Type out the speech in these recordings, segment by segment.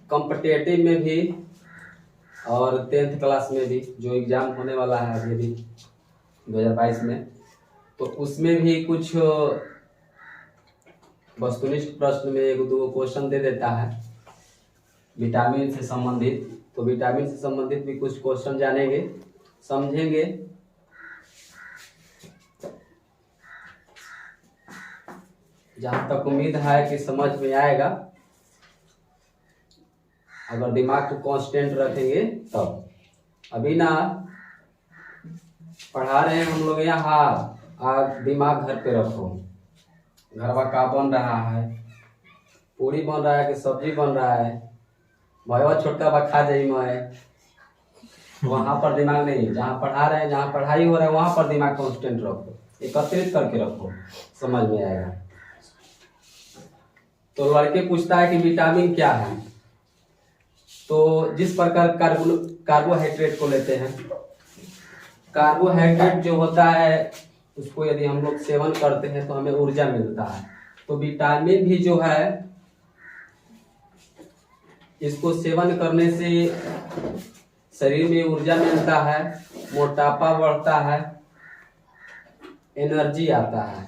Competitive में भी और 10th क्लास में भी जो एग्ज़ाम होने वाला है अभी भी 2022 में, तो उसमें भी कुछ वस्तुनिष्ठ प्रश्न में एक दो क्वेश्चन दे देता है विटामिन से संबंधित। तो विटामिन से संबंधित भी कुछ क्वेश्चन जानेंगे, समझेंगे। जहाँ तक उम्मीद है कि समझ में आएगा, अगर दिमाग को कांस्टेंट रखेंगे तब। अभी ना पढ़ा रहे हैं हम लोग यहाँ, आज दिमाग घर पे रखो। घरवा का बन रहा है, पूरी बन रहा है कि सब्जी बन रहा है, भैया छोटका बा खा जाई मैं, वहाँ पर दिमाग नहीं। जहाँ पढ़ा रहे हैं, जहाँ पढ़ाई हो रहा है वहाँ पर दिमाग कांस्टेंट रखो, एकत्रित करके रखो, समझ में आएगा। तो लड़के पूछता है कि विटामिन क्या है। तो जिस प्रकार कार्बोहाइड्रेट को लेते हैं, कार्बोहाइड्रेट जो होता है उसको यदि हम लोग सेवन करते हैं तो हमें ऊर्जा मिलता है। तो विटामिन भी जो है इसको सेवन करने से शरीर में ऊर्जा मिलता है, मोटापा बढ़ता है, एनर्जी आता है,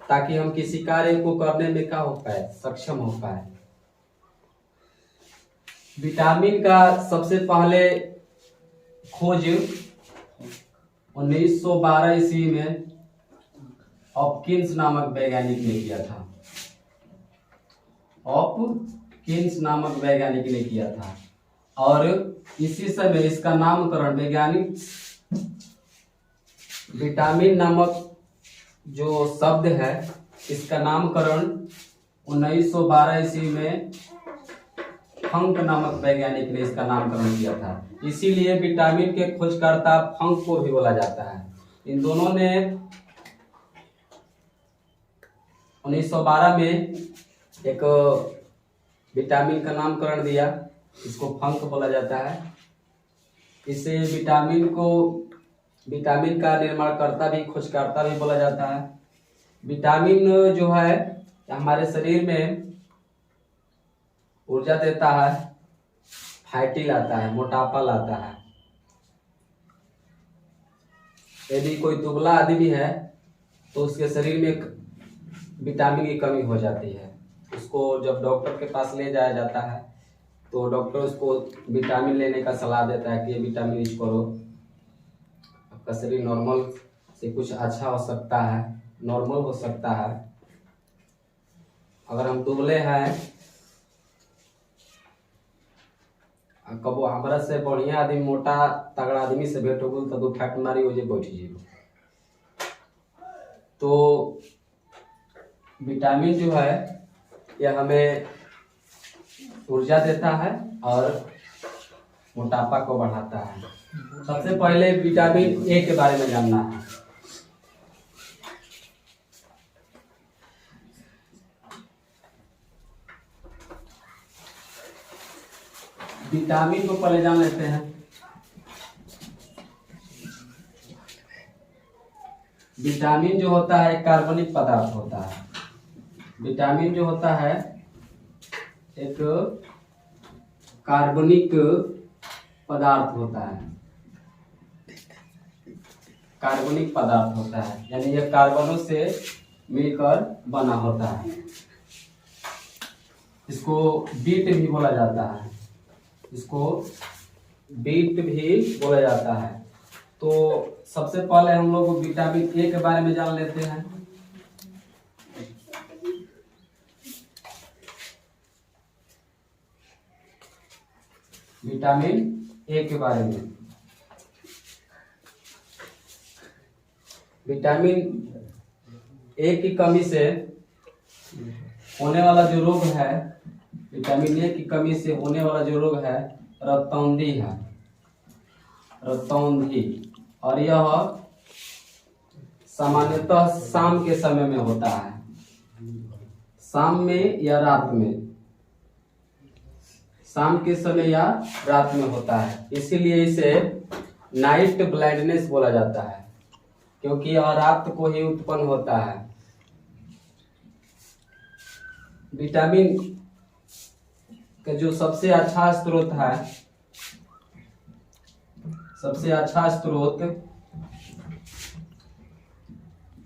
ताकि हम किसी कार्य को करने में क्या हो पाए, सक्षम हो पाए। विटामिन का सबसे पहले खोज 1912 ईस्वी में हॉपकिंस नामक वैज्ञानिक ने किया था। हॉपकिंस नामक वैज्ञानिक ने किया था और इसी समय इसका नामकरण वैज्ञानिक विटामिन नामक जो शब्द है इसका नामकरण 1912 ईस्वी में फंक नामक वैज्ञानिक ने इसका नामकरण किया था। इसीलिए विटामिन के खोजकर्ता फंक को भी बोला जाता है। इन दोनों ने 1912 में एक विटामिन का नामकरण दिया, इसको फंक बोला जाता है। इसे विटामिन का निर्माणकर्ता भी, खोजकर्ता भी बोला जाता है। विटामिन जो है हमारे शरीर में ऊर्जा देता है, फैटी लाता है, मोटापा लाता है। यदि कोई दुबला आदमी है तो उसके शरीर में विटामिन की कमी हो जाती है। उसको जब डॉक्टर के पास ले जाया जाता है तो डॉक्टर उसको विटामिन लेने का सलाह देता है कि ये विटामिन यूज करो, आपका शरीर नॉर्मल से कुछ अच्छा हो सकता है, नॉर्मल हो सकता है। अगर हम दुबले हैं, कबो हमरा से बढ़िया आदमी, मोटा तगड़ा आदमी से भेंट हो तो 2 फैक्ट मारी हो जे बैठ जाइए। तो विटामिन जो है यह हमें ऊर्जा देता है और मोटापा को बढ़ाता है। सबसे पहले विटामिन ए के बारे में जानना है। विटामिन को पहले जान लेते हैं। विटामिन जो होता है कार्बनिक पदार्थ होता है। विटामिन जो होता है एक कार्बनिक पदार्थ होता है। कार्बनिक पदार्थ होता है, यानी यह कार्बनों से मिलकर बना होता है। इसको बीट भी बोला जाता है, इसको बीट भी बोला जाता है। तो सबसे पहले हम लोग विटामिन ए के बारे में जान लेते हैं। विटामिन ए के बारे में, विटामिन ए की कमी से होने वाला जो रोग है, विटामिन ए की कमी से होने वाला जो रोग है रक्तौंधी है, रक्तौंधी। और यह सामान्यतः शाम के समय में होता है, शाम में या रात में, शाम के समय या रात में होता है। इसीलिए इसे नाइट ब्लाइंडनेस बोला जाता है, क्योंकि यह रात को ही उत्पन्न होता है। विटामिन का जो सबसे अच्छा स्रोत है, सबसे अच्छा स्रोत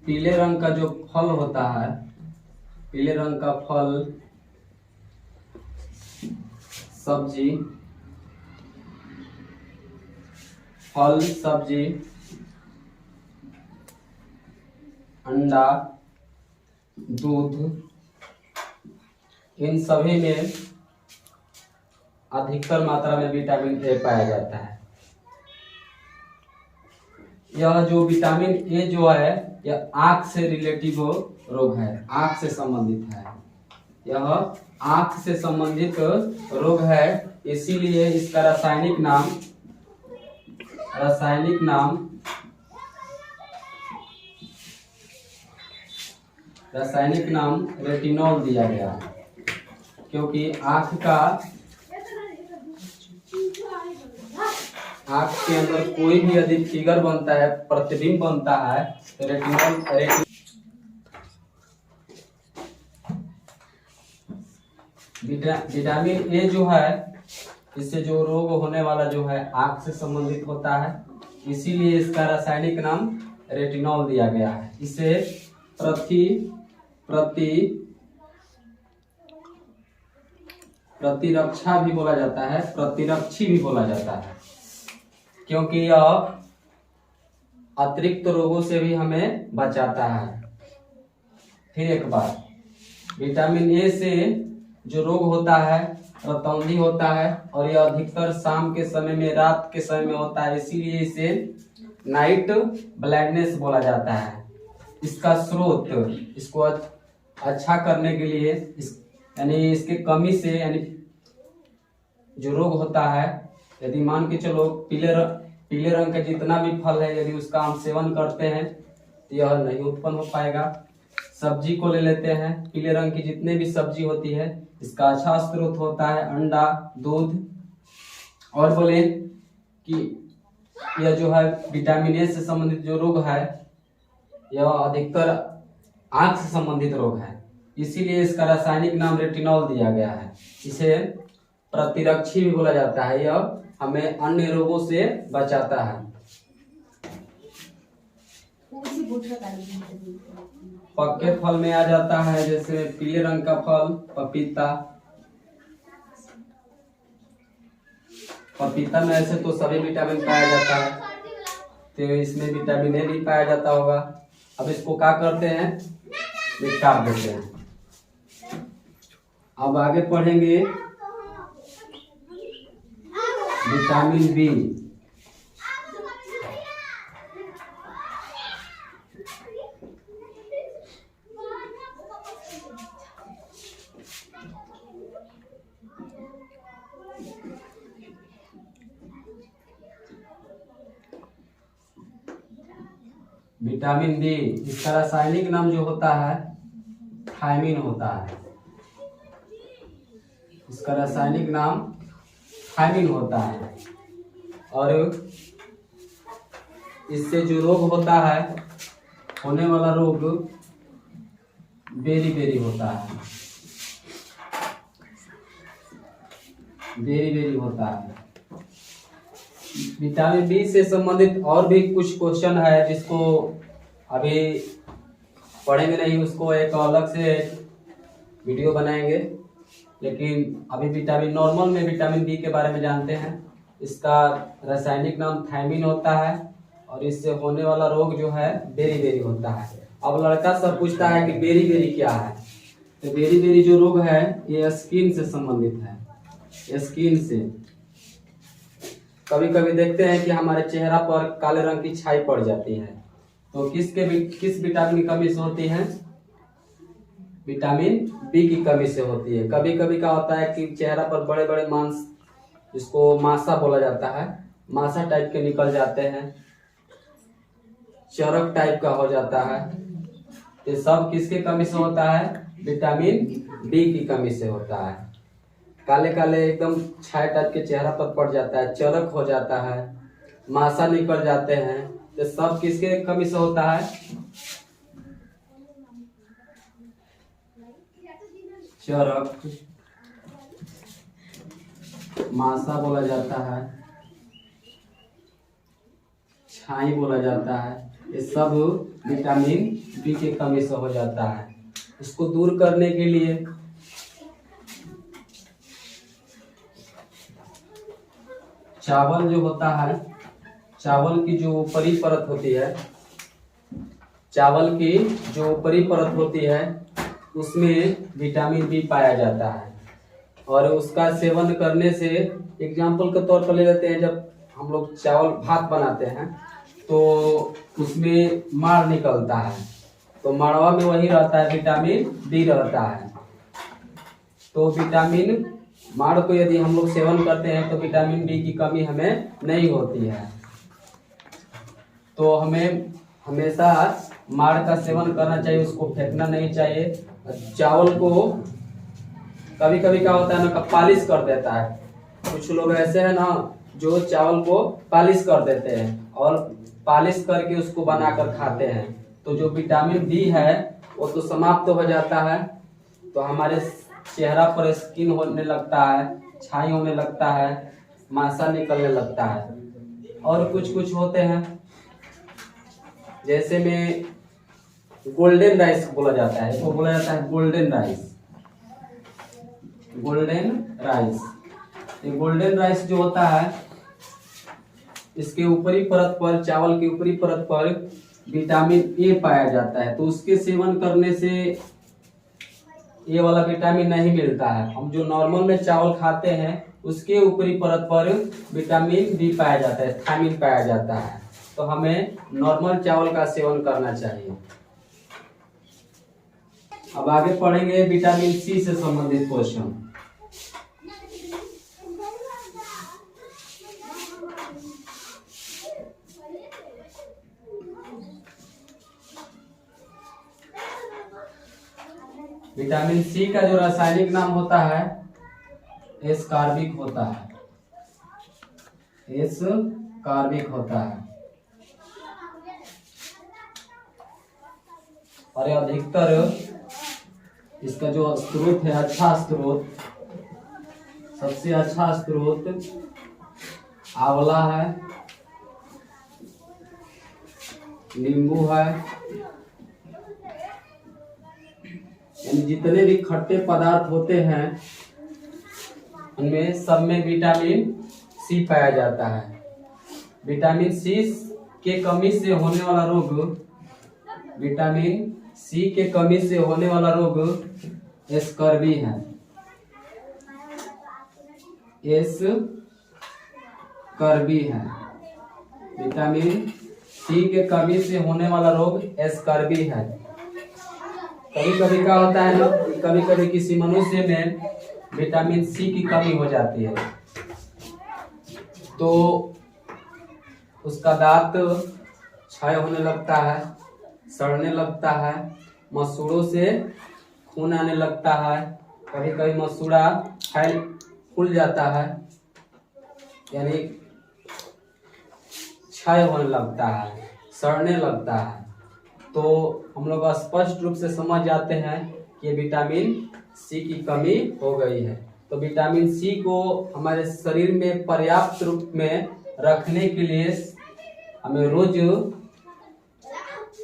पीले रंग का जो फल होता है, पीले रंग का फल, सब्जी, फल, सब्जी, अंडा, दूध, इन सभी में अधिकतर मात्रा में विटामिन ए पाया जाता है। यह जो विटामिन ए जो है, यह आंख से रिलेटिव रोग है, आंख से संबंधित है। यह आंख से संबंधित रोग है, इसीलिए इसका रासायनिक नाम रेटिनॉल दिया गया है, क्योंकि आंख के अंदर कोई भी यदि फिगर बनता है, प्रतिबिंब बनता है, तो विटामिन ए जो है, इससे जो रोग होने वाला जो है आंख से संबंधित होता है, इसीलिए इसका रासायनिक नाम रेटिनॉल दिया गया है। इसे प्रतिरक्षा भी बोला जाता है, प्रतिरक्षी भी बोला जाता है, क्योंकि यह अतिरिक्त रोगों से भी हमें बचाता है। फिर एक बार, विटामिन ए से जो रोग होता है, रतौंधी होता है, और यह अधिकतर शाम के समय में, रात के समय में होता है, इसीलिए इसे नाइट ब्लाइंडनेस बोला जाता है। इसका स्रोत, इसको अच्छा करने के लिए, यानी इसके कमी से, यानी जो रोग होता है, यदि मान के चलो पीले रंग का जितना भी फल है, यदि उसका हम सेवन करते हैं तो यह नहीं उत्पन्न हो पाएगा। सब्जी को ले लेते हैं, पीले रंग की जितने भी सब्जी होती है, इसका अच्छा स्रोत होता है अंडा, दूध, और बोले कि यह जो है विटामिन ए से संबंधित जो रोग है, यह अधिकतर आंख से संबंधित रोग है, इसीलिए इसका रासायनिक नाम रेटिनॉल दिया गया है। इसे प्रतिरक्षी भी बोला जाता है, यह हमें अन्य रोगों से बचाता है। पक्के फल में आ जाता है, जैसे पीले रंग का फल पपीता। पपीता में ऐसे तो सभी विटामिन पाया जाता है, तो इसमें विटामिन ए भी पाया जाता होगा। अब इसको क्या करते हैं, काट देते हैं। अब आगे पढ़ेंगे विटामिन बी। विटामिन बी, इसका रासायनिक नाम जो होता है थायमिन होता है। इसका रासायनिक नाम थायमिन होता है, और इससे जो रोग होता है, होने वाला रोग बेरी होता है, बेरी होता है। विटामिन बी से संबंधित और भी कुछ क्वेश्चन है, जिसको अभी पढ़ेंगे नहीं, उसको एक अलग से वीडियो बनाएंगे। लेकिन अभी नॉर्मल में विटामिन बी के बारे में जानते हैं। इसका रासायनिक नाम थायमिन होता है, और इससे होने वाला रोग जो है बेरी होता है। अब लड़का सब पूछता है कि बेरी क्या है, तो बेरी जो रोग है, ये स्किन से संबंधित है। स्किन से कभी कभी देखते हैं कि हमारे चेहरा पर काले रंग की छाई पड़ जाती है, तो किस विटामिन की कमी से होती है? विटामिन बी की कमी से होती है। कभी कभी क्या होता है कि चेहरा पर बड़े बड़े मांस, जिसको मासा बोला जाता है, मासा टाइप के निकल जाते हैं, चरक टाइप का हो जाता है। ये सब किसके कमी से होता है? विटामिन बी की कमी से होता है। काले काले एकदम छाया टाइप के चेहरा पर पड़ जाता है, चरक हो जाता है, मासा निकल जाते हैं, ये सब किसके कमी से होता है? चरक, मासा बोला जाता है, छाई बोला जाता है। ये सब विटामिन बी की कमी से हो जाता है। इसको दूर करने के लिए चावल जो होता है, चावल की जो ऊपरी परत होती है, चावल की जो ऊपरी परत होती है उसमें विटामिन बी पाया जाता है। और उसका सेवन करने से, एग्जाम्पल के तौर पर ले लेते हैं, जब हम लोग चावल भात बनाते हैं तो उसमें माड़ निकलता है, तो माड़वा में वही रहता है, विटामिन बी रहता है। तो विटामिन माड़ को यदि हम लोग सेवन करते हैं तो विटामिन बी की कमी हमें नहीं होती है। तो हमें हमेशा माड़ का सेवन करना चाहिए, उसको फेंकना नहीं चाहिए। चावल को कभी कभी क्या होता है ना, पालिश कर देता है। कुछ लोग ऐसे हैं ना जो चावल को पालिश कर देते हैं और पालिश करके उसको बनाकर खाते हैं, तो जो विटामिन बी है वो तो समाप्त हो जाता है। तो हमारे चेहरा पर स्किन होने लगता है, छाई होने लगता है, मासा निकलने लगता है। और कुछ कुछ होते हैं, जैसे में गोल्डन राइस बोला जाता है, इसको बोला जाता है गोल्डन राइस। गोल्डन राइस, ये गोल्डन राइस जो होता है, इसके ऊपरी परत पर, चावल की ऊपरी परत पर विटामिन ए पाया जाता है। तो उसके सेवन करने से ये वाला विटामिन नहीं मिलता है। हम जो नॉर्मल में चावल खाते हैं उसके ऊपरी परत पर विटामिन बी पाया जाता है, थायमिन पाया जाता है। तो हमें नॉर्मल चावल का सेवन करना चाहिए। अब आगे पढ़ेंगे विटामिन सी से संबंधित क्वेश्चन। विटामिन सी का जो रासायनिक नाम होता है एस्कॉर्बिक होता है, एस्कॉर्बिक होता है। और अधिकतर इसका जो स्रोत है, अच्छा स्रोत, सबसे अच्छा स्रोत आंवला है, नींबू है, यानी जितने भी खट्टे पदार्थ होते हैं उनमें सब में विटामिन सी पाया जाता है। विटामिन सी के कमी से होने वाला रोग, विटामिन सी के कमी से होने वाला रोग स्कर्वी है, स्कर्वी है। विटामिन सी के कमी से होने वाला रोग स्कर्वी है। कभी कभी क्या होता है ना, कभी कभी किसी मनुष्य में विटामिन सी की कमी हो जाती है तो उसका दांत क्षय होने लगता है, सड़ने लगता है, मसूड़ों से खून आने लगता है, कभी कभी मसूड़ा फूल जाता है, यानी क्षय होने लगता है, सड़ने लगता है। तो हम लोग स्पष्ट रूप से समझ जाते हैं कि विटामिन सी की कमी हो गई है। तो विटामिन सी को हमारे शरीर में पर्याप्त रूप में रखने के लिए हमें रोज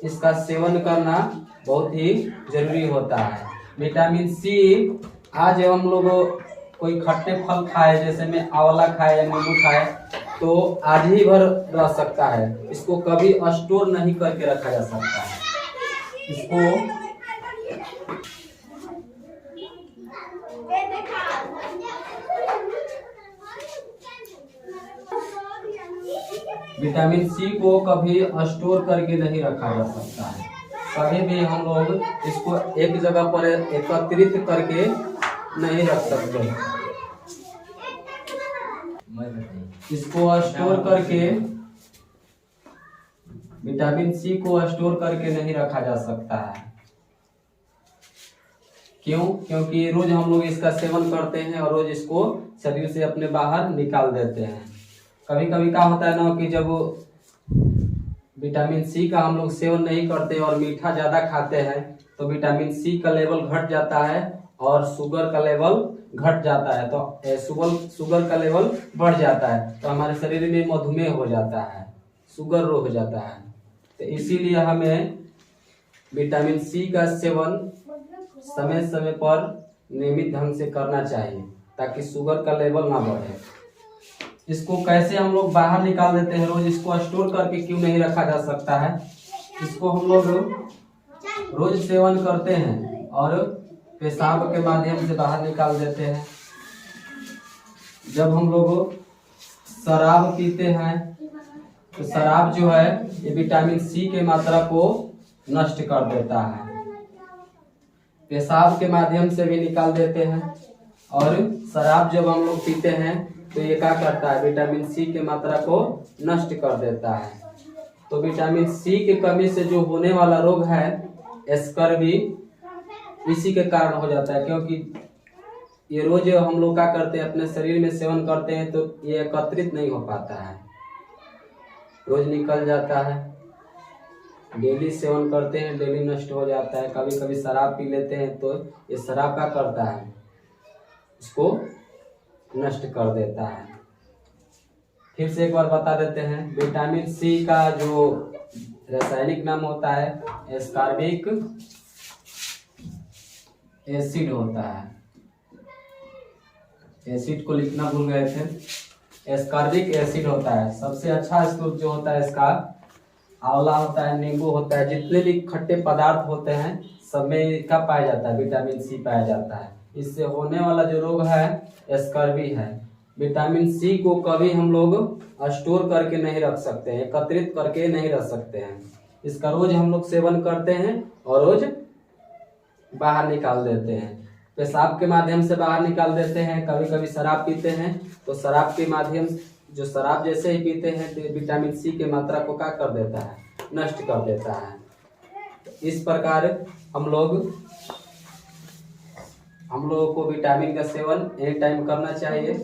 इसका सेवन करना बहुत ही जरूरी होता है। विटामिन सी आज हम लोग कोई खट्टे फल खाए, जैसे में आंवला खाए या नींबू खाए, तो आज ही भर रह सकता है, इसको कभी स्टोर नहीं करके रखा जा सकता है। इसको विटामिन सी को कभी स्टोर करके नहीं रखा जा सकता है। कभी भी हम लोग इसको एक जगह पर एकत्रित करके नहीं रख सकते। इसको स्टोर करके, विटामिन सी को स्टोर करके नहीं रखा जा सकता है। क्यों? क्योंकि रोज हम लोग इसका सेवन करते हैं और रोज इसको शरीर से अपने बाहर निकाल देते हैं। कभी कभी क्या होता है ना कि जब विटामिन सी का हम लोग सेवन नहीं करते और मीठा ज्यादा खाते हैं तो विटामिन सी का लेवल घट जाता है और शुगर का लेवल घट जाता है, तो शुगर का लेवल बढ़ जाता है, तो हमारे शरीर में मधुमेह हो जाता है, शुगर हो जाता है। तो इसीलिए हमें विटामिन सी का सेवन समय समय पर नियमित ढंग से करना चाहिए ताकि शुगर का लेवल ना बढ़े। इसको कैसे हम लोग बाहर निकाल देते हैं रोज, इसको स्टोर करके क्यों नहीं रखा जा सकता है? इसको हम लोग रोज सेवन करते हैं और पेशाब के माध्यम से बाहर निकाल देते हैं। जब हम लोग शराब पीते हैं तो शराब जो है ये विटामिन सी के मात्रा को नष्ट कर देता है, पेशाब के माध्यम से भी निकाल देते हैं। और शराब जब हम लोग पीते हैं तो ये क्या करता है, विटामिन सी के मात्रा को नष्ट कर देता है। तो विटामिन सी की कमी से जो होने वाला रोग है स्कर्वी, इसी के कारण हो जाता है, क्योंकि ये रोज हम लोग क्या करते हैं अपने शरीर में सेवन करते हैं तो ये एकत्रित नहीं हो पाता है, रोज निकल जाता है। डेली सेवन करते हैं, डेली नष्ट हो जाता है। कभी कभी शराब पी लेते हैं तो ये शराब क्या करता है, इसको नष्ट कर देता है। फिर से एक बार बता देते हैं, विटामिन सी का जो रासायनिक नाम होता है एस्कॉर्बिक एसिड होता है। एसिड को लिखना भूल गए थे, एस्कॉर्बिक एसिड होता है। सबसे अच्छा स्रोत जो होता है इसका आंवला होता है, नींबू होता है, जितने भी खट्टे पदार्थ होते हैं सब में इसका पाया जाता है, विटामिन सी पाया जाता है। इससे होने वाला जो रोग है स्कर्वी है। विटामिन सी को कभी हम लोग स्टोर करके नहीं रख सकते हैं, एकत्रित करके नहीं रख सकते हैं। इसका रोज हम लोग सेवन करते हैं और रोज बाहर निकाल देते हैं, पेशाब के माध्यम से बाहर निकाल देते हैं। कभी कभी शराब पीते हैं तो शराब के माध्यम, जो शराब जैसे ही पीते हैं तो विटामिन सी की मात्रा को क्या कर देता है, नष्ट कर देता है। इस प्रकार हम लोगों को विटामिन का सेवन एनी टाइम करना चाहिए।